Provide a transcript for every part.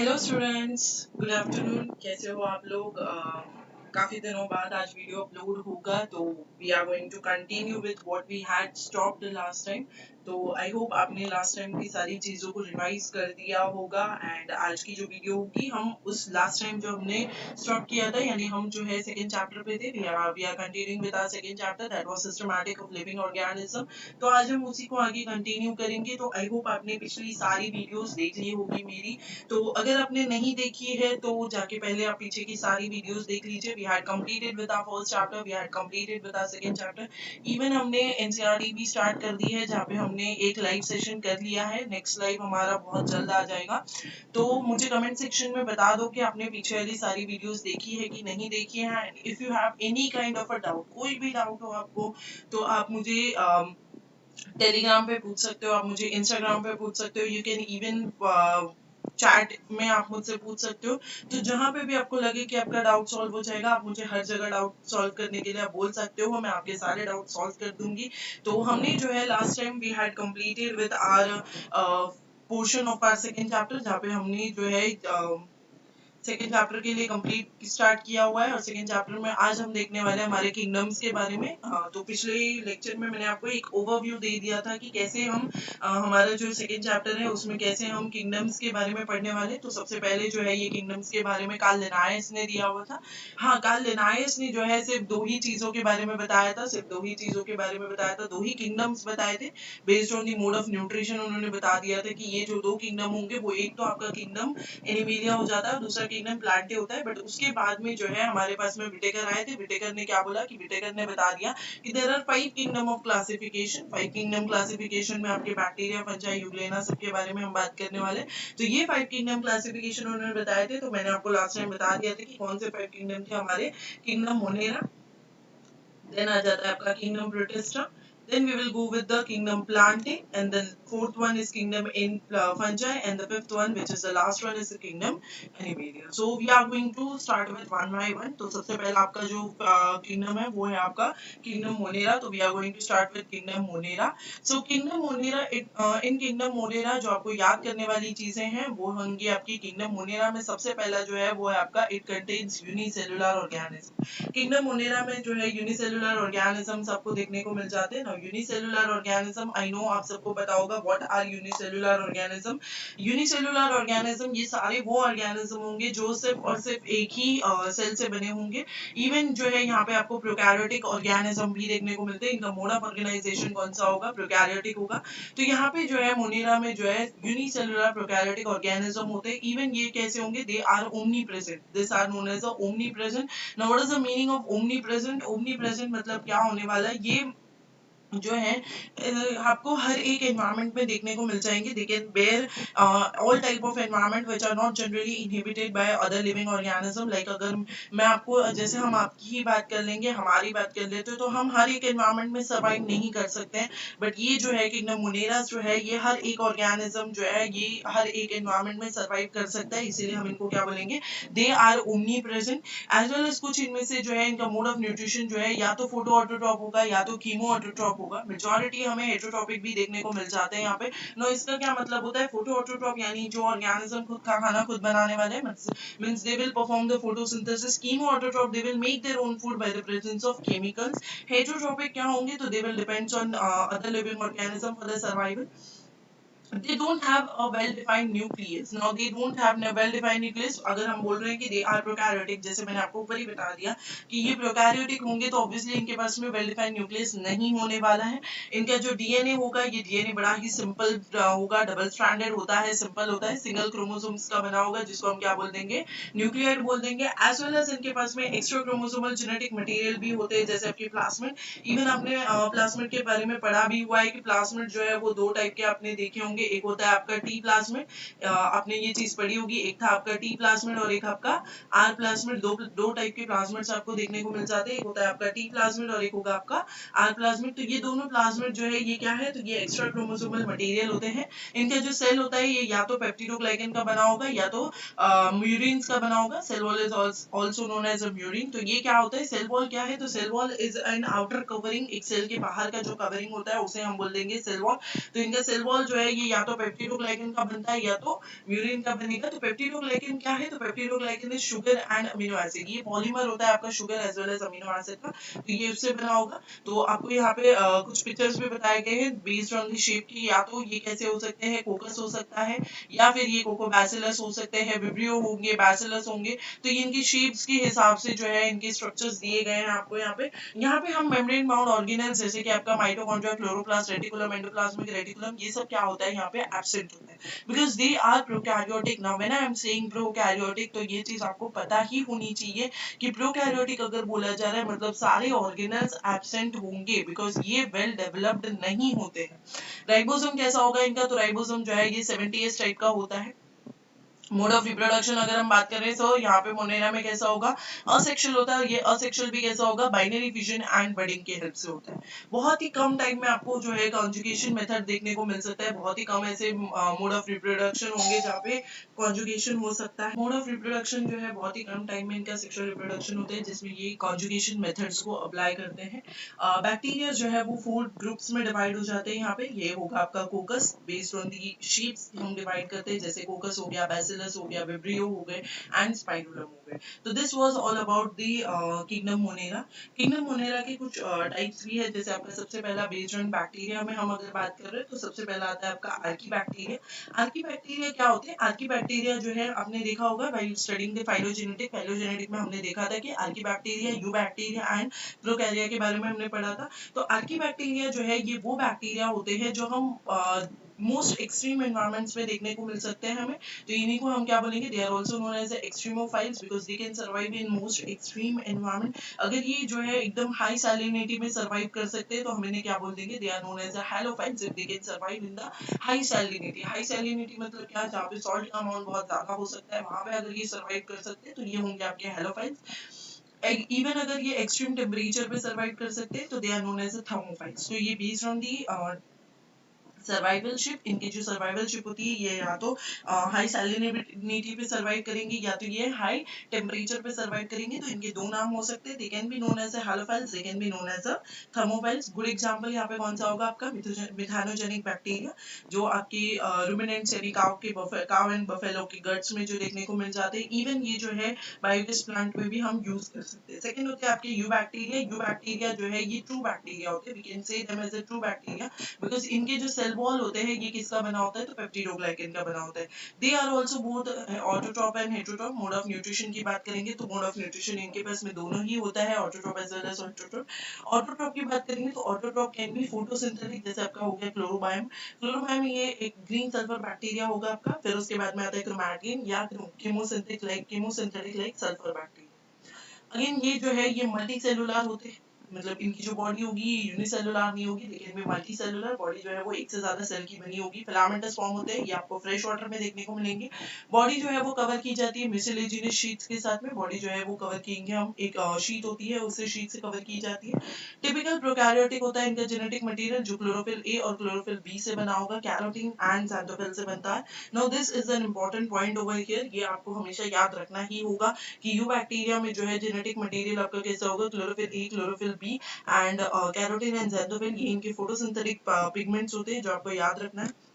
Hello students, good afternoon. कैसे हो आप लोग? काफी दिनों बाद आज वीडियो अपलोड होगा, तो we are going to continue with what we had stopped last time. तो आई होप आपने लास्ट टाइम की सारी चीजों को रिवाइज कर दिया होगा। एंड आज की जो वीडियो होगी, हम उस लास्ट टाइम जो हमने स्टॉप किया था, यानी हम जो है सेकंड चैप्टर पे थे। We are continuing with our second chapter, that was systematic of living organism. तो आज हम उसी को आगे कंटिन्यू करेंगे। तो आई होप आपने पिछली सारी वीडियोस देख ली होगी मेरी। तो अगर आपने नहीं देखी है तो जाके पहले आप पीछे की सारी वीडियोस देख लीजिए। We had completed with our first chapter, we had completed with our second chapter. Even हमने एनसीईआरटी भी स्टार्ट कर दी है, जहाँ पे हमने एक लाइव सेशन कर लिया है। नेक्स्ट लाइव हमारा बहुत जल्द आ जाएगा। तो मुझे कमेंट सेक्शन में बता दो कि आपने पीछे वाली सारी वीडियोस देखी है कि नहीं देखी है। If you have any kind of a doubt, कोई भी डाउट हो आपको, तो आप मुझे टेलीग्राम पे पूछ सकते हो, आप मुझे इंस्टाग्राम पे पूछ सकते हो। यू कैन इवन चैट में आप मुझसे पूछ सकते हो। तो जहां पे भी आपको लगे कि आपका डाउट सॉल्व हो जाएगा, आप मुझे हर जगह डाउट सॉल्व करने के लिए आप बोल सकते हो। मैं आपके सारे डाउट सॉल्व कर दूंगी। तो हमने जो है last time we had completed with our portion of our second chapter, जहाँ पे हमने जो है सेकेंड चैप्टर के लिए कंप्लीट स्टार्ट किया हुआ है। और सेकेंड चैप्टर में आज हम देखने वाले हैं हमारे किंगडम्स के बारे में। तो पिछले लेक्चर में मैंने आपको एक ओवरव्यू दे दिया था कि कैसे हम हमारा जो सेकेंड चैप्टर है उसमें कैसे हम किंगडम्स के बारे में पढ़ने वाले। तो सबसे पहले जो है ये किंगडम्स के बारे में कार्ल लिनायस ने दिया हुआ था। हाँ, कार्ल लिनायस ने जो है सिर्फ दो ही चीजों के बारे में बताया था, सिर्फ दो ही चीजों के बारे में बताया था, दो ही किंगडम्स बताए थे। Based on the mode of nutrition उन्होंने बता दिया था कि ये जो दो किंगडम होंगे, वो एक तो आपका किंगडम एनिमेलिया हो जाता है, दूसरा किंगडम प्लांटे होता है। बट उसके बाद में जो है हमारे पास में विटेकर आए थे। विटेकर ने क्या बोला कि विटेकर ने बता दिया कि there are 5 kingdom of classification. 5 kingdom classification में आपके बैक्टीरिया, फंजाई, यूग्लेना सबके बारे में हम बात करने वाले। तो ये 5 किंगडम क्लासिफिकेशन उन्होंने बताए थे। तो मैंने आपको लास्ट टाइम बता दिया था कि कौन से 5 किंगडम थे हमारे। किंगडम मोनेरा, देन आ जाता है आपका kingdom protista, then we will go with the kingdom plantae, and then fourth one is kingdom in fungi, and the fifth one, which is the last one, is the kingdom animalia. So we are going to start with one by one. तो सबसे पहला आपका जो kingdom है वो है आपका kingdom monera. तो we are going to start with kingdom monera. So kingdom monera, in kingdom monera जो आपको याद करने वाली चीजें हैं वो होंगी आपकी kingdom monera में सबसे पहला जो है वो है आपका it contains unicellular organism. Kingdom Monera में जो है यूनिसेलुलर ऑर्गेनिजम्स आपको देखने को मिल जाते हैं। यूनिसेलुलर ऑर्गेनिज्म, आई नो आप सबको पता होगा what are unicellular organism. Unicellular organism ये सारे वो ऑर्गेनिज्म होंगे जो सिर्फ और सिर्फ एक ही सेल से बने होंगे। इवन जो है यहाँ पे आपको प्रोकैरियोटिक ऑर्गेनिज्म भी देखने को मिलते हैं। इनका मोड ऑफ ऑर्गेनाइजेशन कौन सा होगा? प्रोकैरियोटिक होगा। तो यहाँ पे जो है मोनेरा में जो है यूनिसेलुलर प्रोकैरियोटिक ऑर्गेनिज्म होते हैं। इवन ये कैसे होंगे? They are omnipresent, this are known as omnipresent. Now what is the meaning of omnipresent? Omnipresent मतलब क्या होने वाला है? ये जो है आपको हर एक एनवायरनमेंट में देखने को मिल जाएंगे। They can bear all type of environment which are not generally inhibited by other living organism. Like अगर मैं आपको जैसे हम आपकी ही बात कर लेंगे, हमारी बात कर लेते तो हम हर एक एनवायरनमेंट में सर्वाइव नहीं कर सकते हैं। बट ये जो है किंगडम मोनेरा जो है ये हर एक ऑर्गेनिज्म जो है ये हर एक एनवायरनमेंट में सर्वाइव कर सकता है। इसीलिए हम इनको क्या बोलेंगे? They are omnipresent. As well as कुछ इनमें से जो है इनका मोड ऑफ न्यूट्रिशन जो है या तो फोटो ऑटोट्रॉप होगा या तो कीमो ऑटोट्रॉप होगा। मेजॉरिटी हमें हेटरोट्रॉपिक भी देखने को मिल जाते हैं यहाँ पे। नो, इसका क्या मतलब होता है? फोटो ऑटोट्रॉप यानी जो ऑर्गेनिज्म खुद का खाना खुद बनाने वाले means they will perform the photosynthesis. Chemo autotroph they will make their own food by the presence of chemicals. Heterotrophic क्या होंगे? तो they will depends on other living organism for the survival. They don't have a well-defined nucleus. Now they don't have a well-defined nucleus. अगर हम बोल रहे हैं कि they are prokaryotic, जैसे मैंने आपको ऊपर ही बता दिया कि ये prokaryotic होंगे, तो obviously इनके पास में well-defined nucleus नहीं होने वाला है। इनका जो DNA होगा ये DNA बड़ा ही सिंपल होगा, डबल स्ट्रैंडेड होता है, सिंपल होता है, सिंगल क्रोमोसोम्स का बना होगा, जिसको हम क्या बोल देंगे? न्यूक्लियोइड बोल देंगे। एज वेल एज इनके पास में एक्स्ट्रा क्रोमोसोमल जेनेटिक मटेरियल भी होते हैं, जैसे आपके प्लाज्मिड। इवन आपने प्लाज्मिड के बारे में पढ़ा भी हुआ है कि प्लाज्मिड जो है वो दो टाइप के आपने देखे होंगे। एक होता है आपका टी प्लाज्मिड, आपने ये चीज पढ़ी होगी। एक था आपका टी प्लाज्मिड और एक आपका आर प्लाज्मिड। दो टाइप के प्लाज्मिड्स आपको देखने को मिल जाते हैं। एक होता है आपका टी प्लाज्मिड और एक होगा आपका आर प्लाज्मिड। तो ये दोनों प्लाज्मिड जो है ये क्या है? तो ये एक्स्ट्रा क्रोमोसोमल मटेरियल होते हैं। इनका जो सेल होता है ये या तो पेप्टिडोग्लाइकन का बना होगा या तो म्यूरिन्स का बना होगा। Cell wall is also known as a murein. तो ये क्या होता है? सेल वॉल क्या है? तो cell wall is an outer covering. एक सेल के बाहर का जो कवरिंग होता है उसे हम बोल देंगे सेल वॉल। तो इनका सेल वॉल जो है ये या तो पेप्टिडोग्लाइकन का बनता है या तो म्यूरिन का बनेगा। तो पेप्टिडोग्लाइकन क्या है? तो peptidoglycan is sugar and amino acid, ये पॉलीमर होता है आपका sugar as well as amino acid का, तो ये उससे बना होगा। तो आपको यहाँ पे कुछ पिक्चर्स भी बताए गए हैं बेस्ड ऑन द शेप की, या तो ये कैसे हो सकते हैं, कोकस हो सकता है या फिर ये कोकोबैसिलस हो सकते हैं, विब्रियो होंगे, बैसिलस होंगे। तो ये इनकी शेप्स के हिसाब से जो है इनके स्ट्रक्चर्स दिए गए हैं आपको यहाँ पे हम मेम्ब्रेन बाउंड ऑर्गेनेल्स जैसे कि आपका mitochondria, chloroplast, reticulum, endoplasmic reticulum, ये सब क्या होता है यहाँ पे एब्सेंट होता है, because they are prokaryotic. Now when I am saying prokaryotic, तो ये चीज आपको पता ही होनी चाहिए कि प्रोकैरियोटिक अगर बोला जा रहा है मतलब सारे ऑर्गेनेल्स एब्सेंट होंगे, बिकॉज ये वेल डेवलप्ड नहीं होते हैं। राइबोसोम कैसा होगा इनका? तो राइबोसोम जो है ये 70s टाइप का होता है। मोड ऑफ रिप्रोडक्शन अगर हम बात करें तो यहाँ पे मोनेरा में कैसा होगा? असेक्सुअल होता है। ये असेक्सुअल भी कैसा होगा? बाइनरी फिजन एंड बडिंग के हेल्प से होता है। बहुत ही कम टाइम में आपको जो है कॉन्जुगेशन मेथड देखने को मिल सकता है। बहुत ही कम ऐसे मोड ऑफ रिप्रोडक्शन होंगे जहाँ पे कॉन्जुगेशन हो सकता है। मोड ऑफ रिप्रोडक्शन जो है बहुत ही कम टाइम में इनका सेक्सुअल रिप्रोडक्शन होता है जिसमें ये कॉन्जुगेशन मेथड्स को अप्लाई करते हैं। बैक्टीरिया जो है वो 4 ग्रुप्स में डिवाइड हो जाते हैं। यहाँ पे ये होगा आपका कोकस, बेस्ड ऑन दी शेप्स हम डिवाइड करते हैं, जैसे कोकस हो गया, बैसिलस हो गया, विब्रियो हो गए एंड स्पाइरुलम हो गए। तो this was all about the kingdom Monera. Kingdom Monera के कुछ टाइप्स भी है, जैसे आपका सबसे पहला बेस्ड ऑन बैक्टीरिया में हम अगर बात कर रहे हैं तो सबसे पहला आता है आपका आर्कीबैक्टीरिया। आर्कीबैक्टीरिया क्या होते हैं? आर्कीबैक्टीरिया जो है आपने देखा होगा while studying the phylogenetic, phylogenetic में हमने देखा था कि आर्कीबैक्टीरिया, यूबैक्टीरिया एंड प्रोकैरिया के बारे में हमने पढ़ा था। तो आर्कीबैक्टीरिया जो है ये वो बैक्टीरिया होते हैं जो हम मोस्ट एक्सट्रीम एनवायरमेंट्स में देखने को मिल सकते हैं हमें। तो इन्हीं को हम क्या बोलेंगे? They are also known as extremophiles because they can survive in most extreme environment. अगर ये जो है एकदम हाई सैलिनिटी में सर्वाइव कर सकते हैं तो हम इन्हें क्या बोल देंगे? They are known as halophiles if they can survive in the high salinity. High salinity मतलब क्या? जहाँ पे सॉल्ट का अमाउंट बहुत ज्यादा हो सकता है, वहां पे अगर ये सर्वाइव कर सकते हैं तो ये होंगे आपके हैलोफाइल्स। इवन अगर ये एक्सट्रीम टेम्परेचर पे सर्वाइव कर सकते हैं तो they are known as thermophiles. तो ये बेस्ड ऑन दी सर्वाइवलशिप, इनकी जो सर्वाइवलशिप होती है ये या तो हाई सैलिनिटी पे सर्वाइव करेंगे या तो ये हाई टेम्परेचर पे सर्वाइव करेंगे। तो इनके दो नाम हो सकते हैं, they can be known as a halophiles, they can be known as a thermophiles. Good example यहाँ पे कौन सा होगा? आपका मिथानोजेनिक बैक्टीरिया, जो आपकी रुमिनेंट्स यानी काव एंड बफेलो के गट्स में जो देखने को मिल जाते हैं। इवन ये जो है बायोगैस प्लांट में भी हम यूज कर सकते हैं। सेकंड होते हैं आपके यू बैक्टीरिया। यू बैक्टीरिया जो है ये ट्रू बैक्टीरिया होते हैं, we can say them as a true bacteria बिकॉज इनके जो सेल वॉल होते हैं ये किसका बना होता है? तो पेप्टिडोग्लाइकन का बना होता है। They are also both autotroph and heterotroph. Mode of nutrition की बात करेंगे तो मोड ऑफ न्यूट्रिशन इनके पास में दोनों ही होता है, autotroph as well as heterotroph. Autotroph की बात करेंगे तो ऑटोट्रॉप कैन बी फोटोसिंथेटिक, जैसे आपका हो गया क्लोरोबायम। क्लोरोबायम ये एक ग्रीन सल्फर बैक्टीरिया होगा आपका। फिर उसके बाद में आता है क्रोमैटिन या chemosynthetic like sulphur bacteria. Again ये जो है ये मल्टी सेलुलर होते हैं, मतलब इनकी जो बॉडी होगी ये यूनिसेलुलर नहीं होगी लेकिन में मल्टी सेलुलर बॉडी जो है वो एक से ज्यादा सेल की बनी होगी। फिलामेंटस फॉर्म होते हैं, ये आपको फ्रेश वाटर में देखने को मिलेंगे। बॉडी जो है वो कवर की जाती है म्यूसिलेजिनस शीट्स के साथ में। बॉडी जो है वो कवर किएंगे हम, एक शीट होती है उससे शीट से कवर की जाती है। टिपिकल प्रोकैरियोटिक होता है इनका जेनेटिक मटेरियल जो क्लोरोफिल ए और क्लोरोफिल बी से बना होगा, कैरोटीन एंड ज़ैंथोफिल से बनता है। Now this is an important point over here, ये आपको हमेशा याद रखना ही होगा कि यू बैक्टीरिया में जो है जेनेटिक मटेरियल आपका कैसा होगा? Chlorophyll A, chlorophyll B and carotene and xanthophyll, ये इनके फोटोसिंथेटिक पिगमेंट्स होते हैं जो आपको याद रखना है।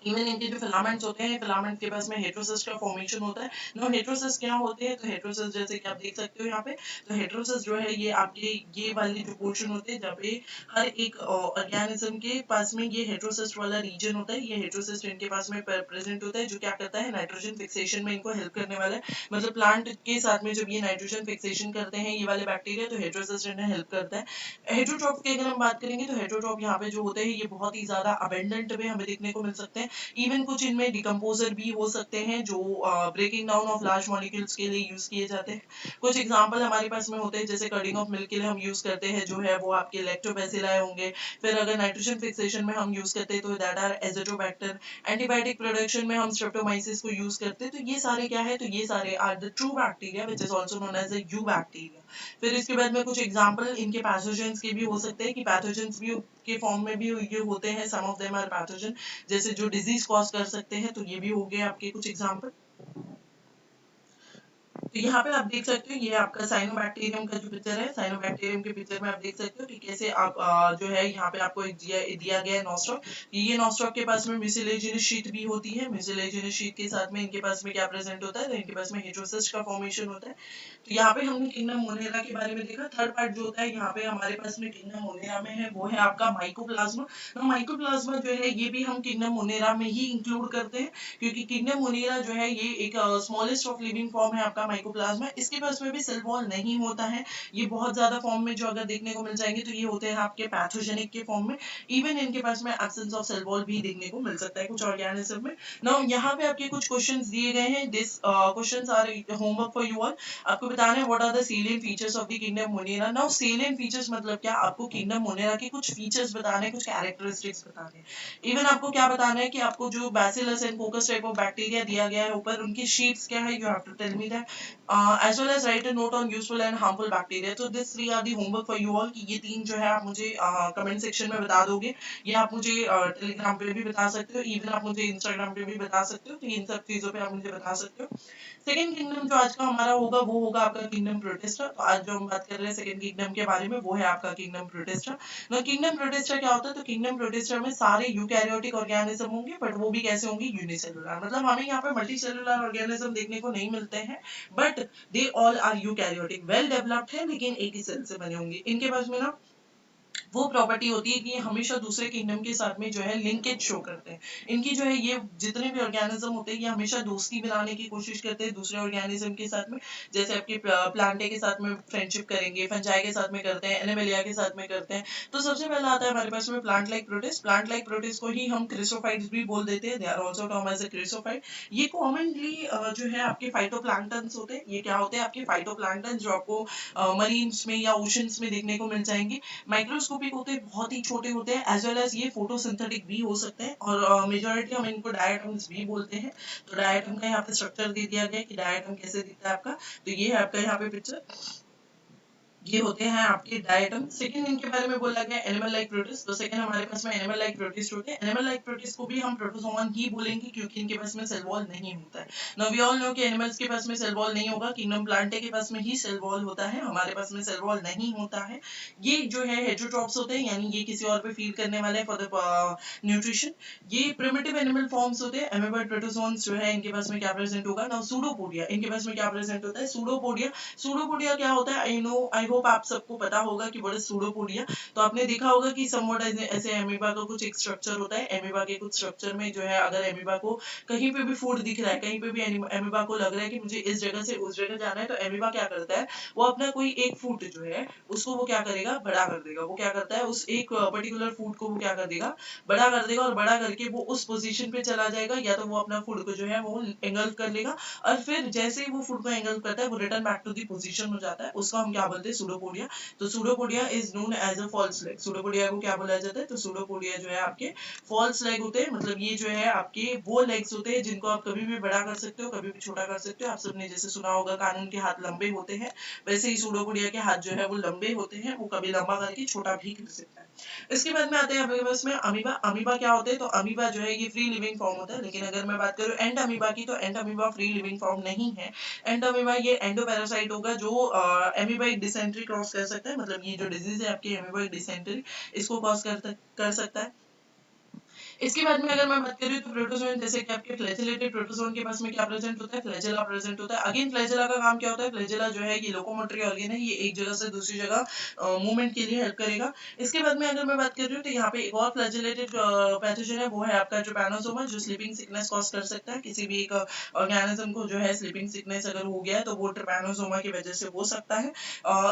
इवन इनके जो फिलामेंट्स होते हैं, फिलामेंट के पास में हेटेरोसिस्ट का फॉर्मेशन होता है। नो हेटेरोसिस्ट क्या होते हैं? तो हेटेरोसिस्ट जैसे कि आप देख सकते हो यहाँ पे, तो हेटेरोसिस्ट जो है ये आपके ये वाली जो पोर्शन होते हैं जहाँ पे हर एक ऑर्गेनिज्म के पास में ये हेटेरोसिस्ट वाला रीजन होता है, ये हेटेरोसिस्ट इनके पास में प्रेजेंट होता है जो क्या करता है? नाइट्रोजन फिक्सेशन में इनको हेल्प करने वाला है। मतलब प्लांट के साथ में जब ये नाइट्रोजन फिक्सेशन करते हैं ये वाले बैक्टीरिया, तो हेटेरोसिस्ट इन्हें हेल्प करता है। हेटेरोट्रॉप की अगर हम बात करेंगे तो हेटेरोट्रॉप यहाँ पे जो होते हैं ये बहुत ही ज्यादा अबेंडेंट में हमें देखने को मिल सकते हैं। इवन कुछ इनमें डिकम्पोजर भी हो सकते हैं जो breaking down of large molecules के लिए यूज किए जाते हैं। कुछ एग्जांपल हमारे पास में होते हैं जैसे कटिंग ऑफ मिल्क के लिए हम यूज करते हैं जो है वो आपके लैक्टोबैसिलाई होंगे। फिर अगर नाइट्रोजन फिक्सेशन में हम यूज करते हैं तो that are azotobacter. Antibiotic production में हम स्ट्रेप्टोमाइसिस को यूज करते हैं। तो ये सारे क्या है? तो ये सारे are the true bacteria which is also known as a eubacteria. फिर इसके बाद में कुछ एग्जांपल इनके पैथोजेंस के भी हो सकते हैं कि पैथोजेंस भी के फॉर्म में भी ये होते हैं, सम ऑफ देम आर पैथोजन, जैसे जो डिजीज कॉज कर सकते हैं। तो ये भी हो गए आपके कुछ एग्जांपल। तो यहाँ पे आप देख सकते हो ये आपका साइनोबैक्टीरियम का जो पिक्चर है, साइनोबैक्टीरियम के पिक्चर में आप देख सकते हो कि कैसे आप जो है यहाँ पे आपको एक दिया गया है नॉस्ट्रॉक। ये नॉस्ट्रॉक के पास में म्यूसिलेजिनस शीट भी होती है। म्यूसिलेजिनस शीट के साथ में इनके पास में क्या प्रेजेंट होता है, तो इनके पास में हेटेरोसिस्ट का फॉर्मेशन होता है। तो यहाँ पे हमने किंगडम मोनेरा के बारे में देखा। थर्ड पार्ट जो होता है यहाँ पे हमारे पास में किंगडम मोनेरा में है, वो है आपका माइकोप्लाज्मा। तो माइकोप्लाज्मा जो है ये भी हम किंगडम मोनेरा में ही इंक्लूड करते हैं, क्योंकि किंगडम मोनेरा जो है ये एक स्मॉलेस्ट ऑफ लिविंग फॉर्म है आपका माइकोप्लाज्मा। इसके पास में भी सेल वॉल नहीं होता है। ये बहुत ज्यादा फॉर्म में जो अगर देखने को मिल जाएंगे तो ये होते हैं आपके पैथोजेनिक के फॉर्म में। इवन इनके पास में एब्सेंस ऑफ सेल वॉल भी देखने को मिल सकता है कुछ ऑर्गेनिज्म में। नाउ यहाँ पे आपके कुछ क्वेश्चंस दिए गए हैं। This questions are homework for you all. आपको बताना है what are the salient features of the kingdom monera. Now salient features मतलब क्या, आपको किंगडम मोनेरा के कुछ फीचर्स बताने हैं, कुछ कैरेक्टरिस्टिक्स बताने हैं। इवन आपको क्या बताना है कि आपको जो bacillus and coccus type of bacteria दिया गया है ऊपर, उनकी शीट्स क्या है, you have to tell me that, as well as write a note on useful and harmful bacteria. तो this three are the homework for you all, कि ये तीन जो है आप मुझे कमेंट सेक्शन में बता दोगे, या आप मुझे टेलीग्राम पे भी बता सकते हो, इवन आप मुझे इंस्टाग्राम पे भी बता सकते हो। तो इन सब चीजों पे आप मुझे बता सकते हो। सेकंड किंगडम जो आज का हमारा होगा वो होगा आपका किंगडम प्रोटिस्टा। तो आज जो हम बात कर रहे हैं सेकंड किंगडम के बारे में, वो है आपका किंगडम प्रोटिस्टा। ना किंगडम प्रोटिस्टा क्या होता है, तो किंगडम प्रोटिस्टा में सारे यूकैरियोटिक ऑर्गेनिज्म होंगे, बट वो भी कैसे होंगे, यूनिसेलुलर। मतलब हमें यहाँ पे मल्टीसेलुलर ऑर्गेनिज्म देखने को नहीं मिलते हैं, but they all are eukaryotic, well developed है, लेकिन एक ही सेल से बने होंगे। इनके पास में ना वो प्रॉपर्टी होती है कि ये हमेशा दूसरे किंगडम के साथ में जो है लिंकेज शो करते हैं। इनकी जो है ये जितने भी ऑर्गेनिज्म होते हैं ये हमेशा दोस्ती बनाने की कोशिश करते हैं दूसरे ऑर्गेनिज्म के साथ में। जैसे आपके प्लांटे के साथ में फ्रेंडशिप करेंगे, फंजाई के साथ में करते हैं, एनिमेलिया के साथ में करते हैं। तो सबसे पहला आता है हमारे पास में plant like protist. Plant like protist को ही हम क्रिसोफाइट्स भी बोल देते हैं, they are also term as a chrysophyte. ये कॉमनली जो है आपके फाइटोप्लैंक्टन्स होते हैं। ये क्या होते हैं, आपके फाइटोप्लैंक्टन, जो आपको मरीन्स में या ओशंस में देखने को मिल जाएंगे। माइक्रोस्कोपिक होते हैं, बहुत ही छोटे होते हैं, एज वेल एज ये फोटोसिंथेटिक भी हो सकते हैं, और मेजॉरिटी हम इनको डायटम्स भी बोलते हैं। तो डायटम का यहाँ पे स्ट्रक्चर दे दिया गया है कि डायटम कैसे दिखता है आपका। तो ये है आपका यहाँ पे पिक्चर, ये होते हैं आपके डायटम। सेकंड इनके बारे में बोला गया एनिमल लाइक प्रोटिस्ट। तो सेकंड हमारे पास में एनिमल लाइक प्रोटिस्ट होते हैं। एनिमल लाइक प्रोटिस्ट को भी हम प्रोटोजोवन ही बोलेंगे, क्योंकि इनके पास में सेल वॉल नहीं होता है। नाउ वी ऑल नो कि एनिमल्स के पास में सेल वॉल नहीं होगा, किंगडम प्लांटे के पास में ही सेल वॉल होता है, हमारे पास में सेल वॉल नहीं होता है। ये जो है हेटेरोट्रॉप्स होते हैं, यानी ये किसी और पे फीड करने वाले हैं फॉर द न्यूट्रिशन। ये प्रिमिटिव एनिमल फॉर्म्स होते हैं। एमीबॉइड प्रोटोजोन्स जो है इनके पास में क्या प्रेजेंट होगा। नाउ सूडोपोडिया, इनके पास में क्या प्रेजेंट होता है, सूडोपोडिया। सूडोपोडिया क्या होता है, आई नो, आई होप आप सबको पता होगा कि व्हाट इज सूडोपोडिया। तो आपने देखा होगा कि समवट ऐसे एमीबा का कुछ एक स्ट्रक्चर होता है। एमीबा के कुछ स्ट्रक्चर में जो है अगर एमीबा को कहीं पे भी फूड दिख रहा है, कहीं पे भी एमीबा को लग रहा है कि मुझे इस जगह से उस जगह जाना है, तो एमीबा क्या करता है, वो अपना कोई एक फूड जो है उसको वो क्या करेगा, बड़ा कर देगा। वो क्या करता है, उस एक पर्टिकुलर फूड को वो क्या कर देगा, बड़ा कर देगा, और बड़ा करके वो उस पोजीशन पे चला जाएगा, या तो वो अपना फूड को जो है वो एंगल्फ कर लेगा, और फिर जैसे ही वो फूड को एंगल्फ करता है वो return back to the position हो जाता है। उसको हम क्या बोलते हैं, सूडोपोडिया। तो pseudopodia is known as a false leg. Pseudopodia को क्या बोला जाता है, तो सूडोपोडिया जो है आपके फॉल्स लेग होते हैं। मतलब ये जो है आपके वो लेग्स होते हैं जिनको आप कभी भी बड़ा कर सकते हो, कभी भी छोटा कर सकते हो। आप सबने जैसे सुना होगा कानून के हाथ लंबे होते हैं, वैसे ही सूडोपोडिया के हाथ जो है वो लंबे होते हैं, वो कभी लंबा करके छोटा भी कर सकता है। इसके बाद में आते हैं हमारे पास में अमीबा। अमीबा क्या होते हैं, तो अमीबा जो है ये फ्री लिविंग फॉर्म होता है। लेकिन अगर मैं बात करूं एंड अमीबा की, तो and amoeba free living form नहीं है। एंड अमीबा ये एंडोपैरासाइट होगा, जो एमीबाइक डिसेंट्री क्रॉस कर सकता है। मतलब ये जो डिजीज है आपकी एमीबाइक डिसेंट्री, इसको कॉज कर सकता है। इसके बाद में अगर मैं बात करूँ तो प्रोटोजोन, जैसे कि आपके फ्लैजेलेटेड प्रोटोजोन के पास में क्या प्रेजेंट होता है, फ्लैजेला प्रेजेंट होता है। अगेन फ्लैजेला का काम क्या होता है, फ्लैजेला जो है ये लोकोमोटरी ऑर्गन है, ये एक जगह से दूसरी जगह मूवमेंट के लिए हेल्प करेगा। इसके बाद में अगर मैं बात कर रही हूँ तो यहाँ पे एक और फ्लैजेलेटेड पैथोजन है, वो है आपका ट्रिपैनोसोमा, जो स्लीपिंग सिकनेस कॉज कर सकता है। किसी भी एक ऑर्गेनिज्म को जो है स्लीपिंग सिकनेस अगर हो गया है तो वो ट्रिपैनोसोमा की वजह से हो सकता है।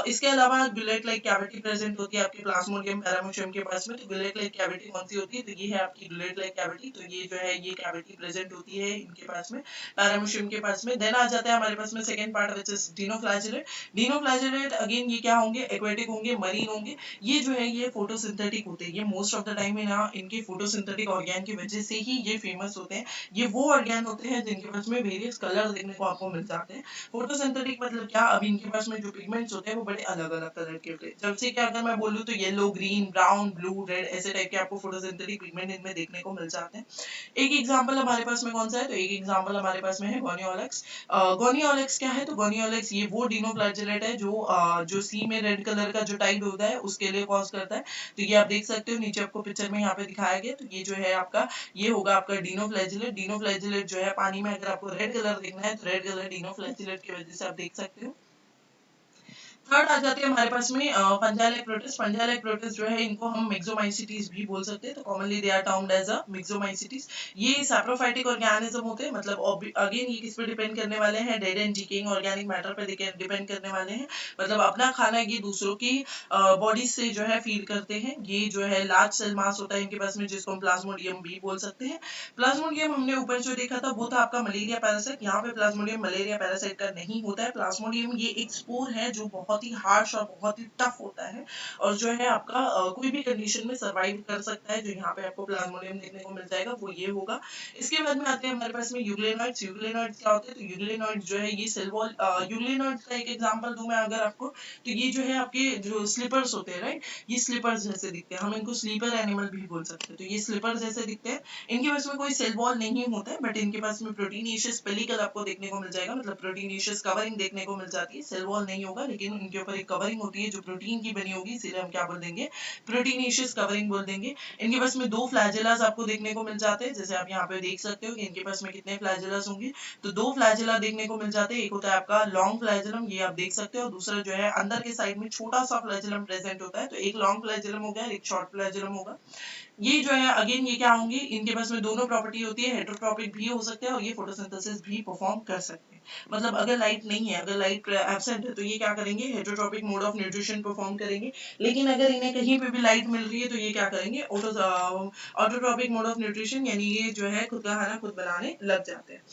इसके अलावा गुलेट लाइक कैविटी प्रेजेंट होती है आपके प्लाज्मोडियम पैरामीशियम के पास में। तो गुलेट लाइक कैविटी कौन सी होती है, तो ये है आपकी गुलेट लाइक कैविटी। तो ये जो है ये कैविटी प्रेजेंट होती है इनके पास में, पैरामीशियम के पास में। देन आ जाता है हमारे पास में second part which is dinoflagellate. Dinoflagellate again ये क्या होंगे, एक्वेटिक होंगे, मरीन होंगे। ये जो है ये फोटोसिंथेटिक होते हैं। ये मोस्ट ऑफ द टाइम है ना इनके फोटोसिंथेटिक ऑर्गन की वजह से ही ये फेमस होते हैं। ये वो ऑर्गन होते हैं जिनके पास में वेरियस कलर देखने को आपको मिल जाते हैं। फोटोसिंथेटिक मतलब क्या, अब इनके पास में जो पिगमेंट्स होते हैं वो बड़े अलग अलग कलर के होते हैं। जब से क्या अगर मैं बोलूँ तो yellow, green, brown, blue, red ऐसे टाइप के आपको फोटोसिंथेटिक पिगमेंट इनमें देखने को मिल जाते हैं। एक एग्जाम्पल हमारे पास में कौन सा है, तो एक एग्जाम्पल हमारे पास में है गोनियोलेक्स। गोनियोलेक्स क्या है, तो गोनियोलेक्स ये वो डिनोफ्लैजेलेट है जो सी में रेड कलर का जो टाइड होता है उसके लिए कॉज करता है। तो ये आप देख सकते हो नीचे आपको पिक्चर में यहाँ पे दिखाया गया, तो ये जो है आपका ये होगा आपका डिनोफ्लैजेलेट। डिनोफ्लैजेलेट जो है पानी में अगर आपको रेड कलर देखना है तो रेड कलर डिनोफ्लैजेलेट की वजह से आप देख सकते हो। थर्ड आ जाती है हमारे पास में fungi like protist. Fungi like protist जो है इनको हम मिक्सोमाइसीटीज भी बोल सकते हैं, तो commonly they are termed as a myxomycetes. ये सैप्रोफाइटिक ऑर्गेनिज्म होते हैं, मतलब अगेन ये किस पे डिपेंड करने वाले हैं, dead and decaying organic matter पे डिपेंड करने वाले हैं। मतलब अपना खाना ये दूसरों की बॉडी से जो है फीड करते हैं। ये जो है लार्ज सेल मास होता है इनके पास में, जिसको हम प्लाज्मोडियम भी बोल सकते हैं। प्लाज्मोडियम हमने ऊपर जो देखा था वो था आपका मलेरिया पैरासाइट। यहाँ पे प्लाज्मोडियम मलेरिया पैरासाइट का नहीं होता है। प्लाज्मोडियम ये एक स्पोर है जो बहुत ही हार्श और बहुत ही टफ होता है और जो है आपका कोई भी कंडीशन में सर्वाइव कर सकता है। जो यहाँ पे आपको प्लाज्मोडियम देखने को मिल जाएगा वो ये होगा। इसके बाद में आते हैं हमारे पास में यूग्लेनॉइड्स। यूग्लेनॉइड्स क्या होते हैं, तो यूग्लेनॉइड्स जो है ये सेल वॉल, यूग्लेनॉइड्स का एक एग्जांपल दूं मैं अगर आपको, तो ये जो है आपके जो स्लीपर्स होते हैं, राइट, ये स्लीपर्स जैसे दिखते हैं, हम इनको स्लीपर एनिमल भी बोल सकते हैं। तो ये स्लीपर जैसे दिखते हैं, इनके पास में कोई सेल वॉल नहीं होता है, बट इनके पास में प्रोटीनियस पेलिकल आपको देखने को मिल जाएगा, मतलब प्रोटीनियस कवरिंग देखने को मिल जाती है। सेल वॉल नहीं होगा लेकिन इनके ऊपर एक कवरिंग होती है जो प्रोटीन की बनी होगी, इसीलिए हम क्या बोल देंगे, प्रोटीनियस कवरिंग बोल देंगे। इनके पास में दो फ्लैजेलास आपको देखने को मिल जाते हैं, जैसे आप यहाँ पे देख सकते हो कि इनके पास में कितने फ्लैजेलास होंगे, तो दो फ्लैजेला देखने को मिल जाते हैं। एक होता है आपका लॉन्ग फ्लैजेलम, ये आप देख सकते हो, और दूसरा जो है अंदर के साइड में छोटा सा फ्लैजेलम प्रेजेंट होता है। तो एक लॉन्ग फ्लैजेलम हो गया, एक शॉर्ट फ्लैजेलम होगा। ये जो है अगेन ये क्या होंगे, इनके पास में दोनों प्रॉपर्टी होती है, हेटेरोट्रॉपिक भी हो सकते हैं और ये फोटोसिंथेसिस भी परफॉर्म कर सकते हैं। मतलब अगर लाइट नहीं है, अगर लाइट एब्सेंट है, तो ये क्या करेंगे, heterotrophic mode of nutrition perform करेंगे। लेकिन अगर इन्हें कहीं पे भी लाइट मिल रही है तो ये क्या करेंगे, ऑटोट्रॉपिक मोड ऑफ न्यूट्रिशन, यानी ये जो है खुद का खाना खुद बनाने लग जाते हैं।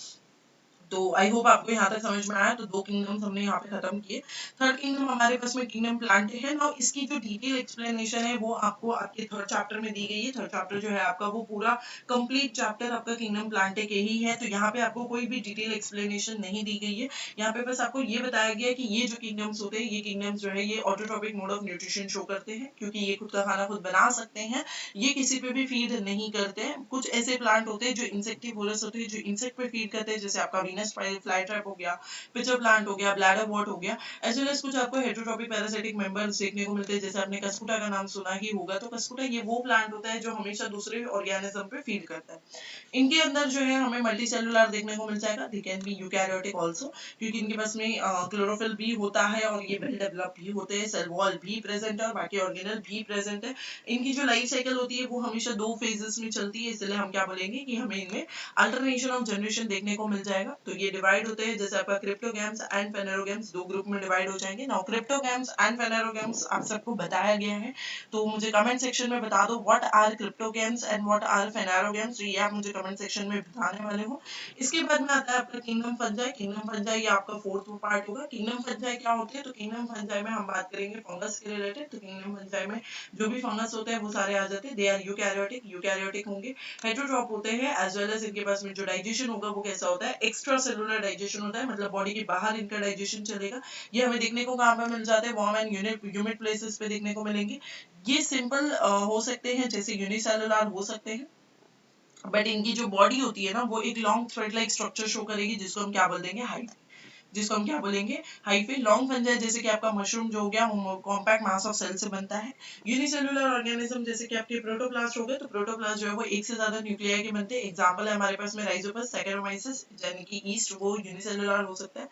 तो आई होप आपको यहाँ तक समझ में आया। तो दो किंगडम्स हमने यहाँ पे खत्म किए। थर्ड किंगडम हमारे पास में किंगडम प्लांटे है ना, इसकी जो डिटेल एक्सप्लेनेशन है वो आपको आपके थर्ड चैप्टर में दी गई है। थर्ड चैप्टर जो है आपका वो पूरा कंप्लीट चैप्टर आपका किंगडम प्लांटे के ही है, तो यहाँ पे आपको कोई भी डिटेल एक्सप्लेनेशन नहीं दी गई है। यहाँ पे बस आपको ये बताया गया है कि ये जो किंगडम्स होते हैं, ये किंगडम्स जो है ये autotrophic mode of nutrition show करते हैं, क्योंकि ये खुद का खाना खुद बना सकते हैं, ये किसी पे भी फीड नहीं करते हैं। कुछ ऐसे प्लांट होते हैं जो इंसेक्टिवोरस होते हैं, जो इंसेक्ट पे फीड करते हैं, जैसे आपका वीनस फ्लाई ट्रैप हो गया, पिचर प्लांट हो गया, ब्लैडर वॉर्ट हो गया, एज वेल एज कुछ आपको हेटेरोट्रॉपिक पैरासिटिक मेंबर्स देखने को मिलते हैं, जैसे आपने कस्कुटा का नाम सुना ही होगा। तो कस्कुटा ये वो प्लांट होता है जो हमेशा दूसरे ऑर्गेनिज्म पे फीड करता है। इनके अंदर जो है हमें मल्टी सेलुलर देखने को मिल जाएगा, दे कैन बी यूकैरियोटिक आल्सो, क्योंकि इनके पास में क्लोरोफिल भी होता है और ये वेल डेवलप भी होते हैं, सेल वॉल भी प्रेजेंट है और बाकी ऑर्गेनल भी प्रेजेंट है। इनकी जो लाइफ साइकिल होती है वो हमेशा दो फेजेस में चलती है, इसलिए हम क्या बोलेंगे कि हमें इनमें अल्टरनेशन ऑफ जनरेशन देखने को मिल जाएगा। तो ये डिवाइड होते हैं, जैसे आपका क्रिप्टोगैम्स एंड फेनेरोगैम्स दो ग्रुप में डिवाइड हो जाएंगे। नाउ क्रिप्टोगैम्स एंड फेनेरोगैम्स आप सबको बताया गया है, तो मुझे कमेंट सेक्शन में बता दो what are cryptogams and what are phanerogams, तो ये आप मुझे कमेंट सेक्शन में बताने वाले हो। इसके बाद में आता है आपका किंगडम फंजाई। किंगडम फंजाई ये आपका फोर्थ पार्ट होगा। किंगडम फंजाई क्या होते हैं, तो किंगडम फंजाई में हम बात करेंगे फंगस के रिलेटेड। तो किंगडम फंजाई में जो भी फंगस होते हैं वो सारे आ जाते हैं, दे आर यूकैरियोटिक होंगे, हेटेरोट्रॉप होते हैं, एज वेल एज इनके पास में जो डाइजेशन होगा वो कैसा होता है, एक्स्ट्रा सेलुलर डाइजेशन होता है, मतलब बॉडी के बाहर इनका डाइजेशन चलेगा। ये हमें देखने को कहाँ पे मिल जाते हैं, वार्म एंड ह्यूमिड प्लेसेस पे देखने को मिलेंगे। ये सिंपल हो सकते हैं, जैसे यूनिसेलुलर हो सकते हैं, बट इनकी जो बॉडी होती है ना वो एक long thread like structure show करेगी, जिसको हम क्या बोल देंगे, हाइफे। लॉन्ग फंजाई जैसे कि आपका मशरूम जो हो गया वो कॉम्पैक्ट मास ऑफ सेल से बनता है। यूनिसेलुलर ऑर्गेनिज्म जैसे कि आपके प्रोटोप्लास्ट हो गए, तो प्रोटोप्लास्ट जो है वो एक से ज्यादा न्यूक्लियाई के बनते हैं। एग्जांपल है हमारे पास में राइजोपस, सैकेरोमाइसिस, यानी कि ईस्ट, वो यूनिसेलुलर हो सकता है।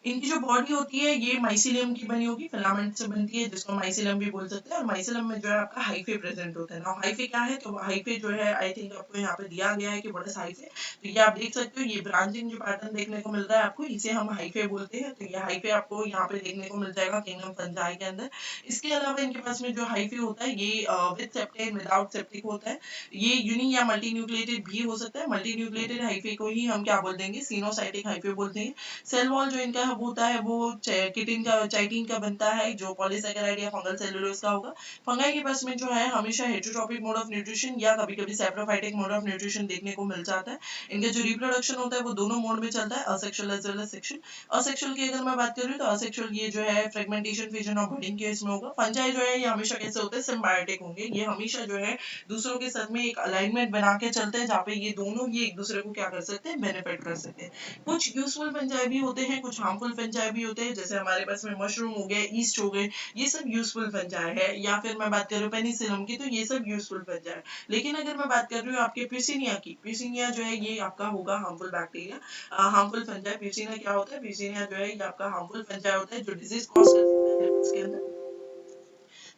इनकी जो बॉडी होती है ये माइसिलियम की बनी होगी, फिलामेंट से बनती है, जिसको माइसिलियम भी बोल सकते हैं, और माइसिलियम में जो है आपका हाइफे प्रेजेंट होता है। ना हाइफे क्या है, तो हाइफे जो है आई थिंक आपको यहाँ पे दिया गया है कि व्हाट इज हाइफे, तो ये आप देख सकते हो, ये ब्रांचिंग जो पैटर्न देखने को मिल रहा है आपको, इसे हम हाइफे बोलते हैं। तो ये हाइफे आपको यहाँ पे देखने को मिल जाएगा किंगडम फंजाई के अंदर। इसके अलावा इनके पास में जो हाइफे होता है ये विद सेप्टेन विदाउट सेप्टिक होता है। ये यूनि या मल्टी न्यूक्लिएटेड भी हो सकता है। मल्टी न्यूक्लिएटेड हाइफे को ही हम क्या बोल देंगे, सिनोसाइटिक हाइफे बोलते हैं। सेल वॉल जो इनका है कब होता है वो किटिन का चाइटिन का बनता है जो पॉलीसैकेराइड या फंगल सेलुलोज का होगा। फंगाई के पास में जो है हमेशा हेटेरोट्रॉपिक मोड ऑफ न्यूट्रिशन या कभी कभी सैप्रोफाइटिक मोड ऑफ न्यूट्रिशन देखने को मिल जाता है। इनका जो रिप्रोडक्शन होता है वो दोनों मोड में चलता है, asexual as well as sexual. Asexual की अगर मैं बात करूँ तो असेक्सुअल ये जो है फ्रेगमेंटेशन फिजन और बडिंग केस में होगा। फंजाई जो है ये हमेशा कैसे होते हैं, सिम्बायोटिक होंगे, ये हमेशा जो है दूसरों के साथ में एक अलाइनमेंट बना के चलते हैं जहाँ पे ये दोनों ही एक दूसरे को क्या कर सकते हैं, बेनिफिट कर सकते हैं। कुछ यूजफुल फंजाई भी होते हैं, कुछ हार्मफुल फंजाई भी होते हैं, जैसे हमारे पास में मशरूम हो गए, ईस्ट हो गए, ये सब यूजफुल फंजाई है। या फिर मैं बात करूँ पेनिसिलियम की तो ये सब यूजफुल फंजाई। लेकिन अगर मैं बात कर रही हूँ आपके पिसिनिया की, पिसिनिया जो है ये आपका होगा हार्मफुल बैक्टीरिया, हार्मफुल फंजाई। पिसिनिया क्या होता है, पिसिनिया जो है ये आपका हार्मफुल फंजाई होता है जो डिजीज कॉज कर सकता है एनिमल्स के अंदर।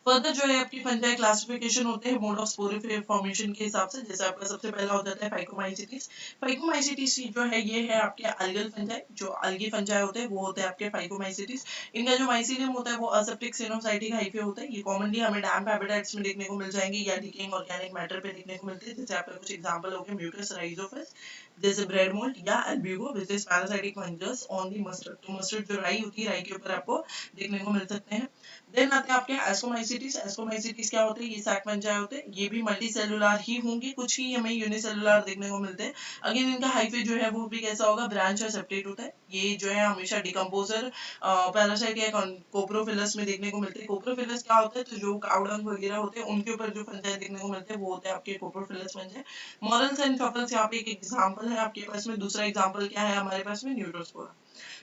फर्दर जो है आपकी फंजाई क्लासिफिकेशन होते हैं मोड ऑफ स्पोर फॉर्मेशन के हिसाब से। जैसे आपका सबसे पहला हो जाता है फाइकोमाइसिटिस। फाइकोमाइसिटिस जो है ये है आपके अल्गल फंजाई, जो अलगी फंजाई होते हैं वो होते हैं आपके फाइकोमाइसिटिस। इनका जो माइसीलियम होता है वो असेप्टिक सिनोसाइटिक हाइफे होता है। ये कॉमनली हमें डैम्प हैबिटेट्स में देखने को मिल जाएंगे या डिकेइंग ऑर्गेनिक मैटर पे देखने को मिलते हैं। जैसे आपका कुछ एग्जांपल हो गए म्यूकस राइजोफस, जैसे ब्रेड मोल्ड या Albugo which is parasitic fungus on the mustard. तो मस्टर्ड जो राई होती है, राई के ऊपर आपको देखने को मिल सकते हैं। देन आते हैं आपके एस्कोमाइसिटिस। एस्कोमाइसिटिस क्या होते हैं, ये सैक फंजाई होते हैं, ये भी मल्टी सेलुलर ही होंगे, कुछ ही हमें यूनिसेलुलर देखने को मिलते हैं। अगेन इनका हाइफे जो है वो भी कैसा होगा, ब्रांच या सेपरेट होता है। ये जो है हमेशा डिकम्पोजर पैरासाइट या कोप्रोफिलस में देखने को मिलते हैं। कोप्रोफिलस क्या होता है, तो जो काउडंग वगैरह होते हैं उनके ऊपर जो फंजाई देखने को मिलते हैं वो होते हैं आपके कोप्रोफिलस फंजाई। मॉरल्स एंड टफल्स यहाँ पे एक एग्जाम्पल है आपके पास में। दूसरा एग्जाम्पल क्या है हमारे पास में, न्यूट्रोस्पोरा।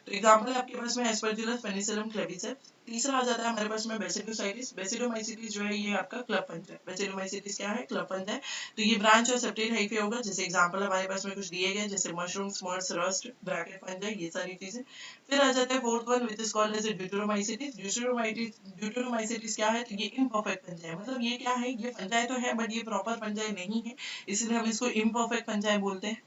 तो एग्जांपल है आपके पास में एस्परजिलस पेनिसिलियम क्लेविसेप्स। तीसरा आ जाता है हमारे पास में बेसिडोसाइटिस। बेसिडोमाइसिटिस जो है ये आपका क्लब फंज है। बेसिडोमाइसिटिस क्या है, क्लब फंज है। तो ये ब्रांच और सेपरेट हाइफे होगा। जैसे एग्जांपल हमारे पास में कुछ दिए गए जैसे mushroom, smuts, rust, bracket fungi है, ये सारी चीजें। फिर आ जाता है fourth one which is called as deuteromycetes. Deuteromycetes क्या है, तो ये इम्परफेक्ट फंजाई है। मतलब ये क्या है, ये फंजाई तो है बट ये प्रॉपर फंजाई नहीं है, इसलिए हम इसको इम्परफेक्ट फंजाई बोलते हैं।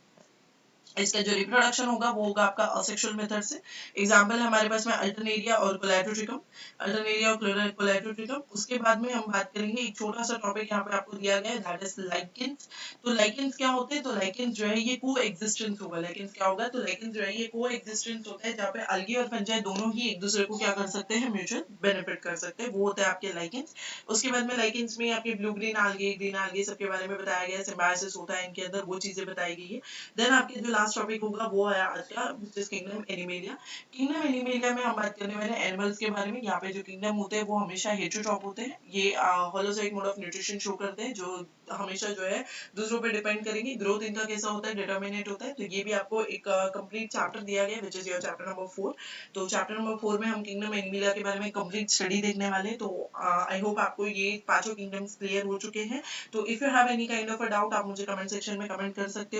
इसका जो रिप्रोडक्शन होगा वो होगा आपका असेक्सुअल मेथड से। एग्जांपल है हमारे पास में अल्टरनेरिया और कोलेटोट्रिकम। अल्टरनेरिया और कोलेटोट्रिकम। उसके बाद में हम बात करेंगे एक छोटा सा टॉपिक यहाँ पे आपको दिया गया है, दैट इज लाइकेंस। तो लाइकेंस क्या होते हैं, तो लाइकेंस जो है ये को एग्जिस्टेंस होगा। लाइकेंस क्या होगा, तो लाइकेंस जो है ये को एग्जिस्टेंस होता है जहाँ पे अलगी और फंजाई दोनों ही एक दूसरे को क्या कर सकते हैं, म्यूचुअल बेनिफिट कर सकते हैं, वो होता है आपके लाइकेंस। उसके बाद में लाइकेंस में आपके ब्लू ग्रीन आल्गे, ग्रीन आल्गे सबके बारे में बताया गया है, सिम्बायोसिस होता है इनके अंदर, वो चीजें बताई गई है। देन आपके जो लास्ट टॉपिक होगा वो है आज का, which is kingdom animalia. Kingdom animalia में हम बात करने वाले हैं एनिमल्स के बारे में। यहाँ पे जो किंगडम होते हैं वो हमेशा हेटेरोट्रॉप होते हैं। ये holozoic mode of nutrition show करते हैं, जो हमेशा जो है दूसरों पे डिपेंड करेंगे। ग्रोथ इनका कैसा होता है, डिटर्मिनेट होता है। तो ये भी आपको एक कंप्लीट चैप्टर दिया गया है which is your chapter number 4। तो चैप्टर नंबर 4 में हम किंगडम एनिमेलिया के बारे में कंप्लीट स्टडी देखने वाले हैं। तो आई होप आपको ये पांचों किंगडम्स क्लियर हो चुके हैं। तो if you have any kind of a doubt आप मुझे कमेंट सेक्शन में कमेंट कर सकते हो।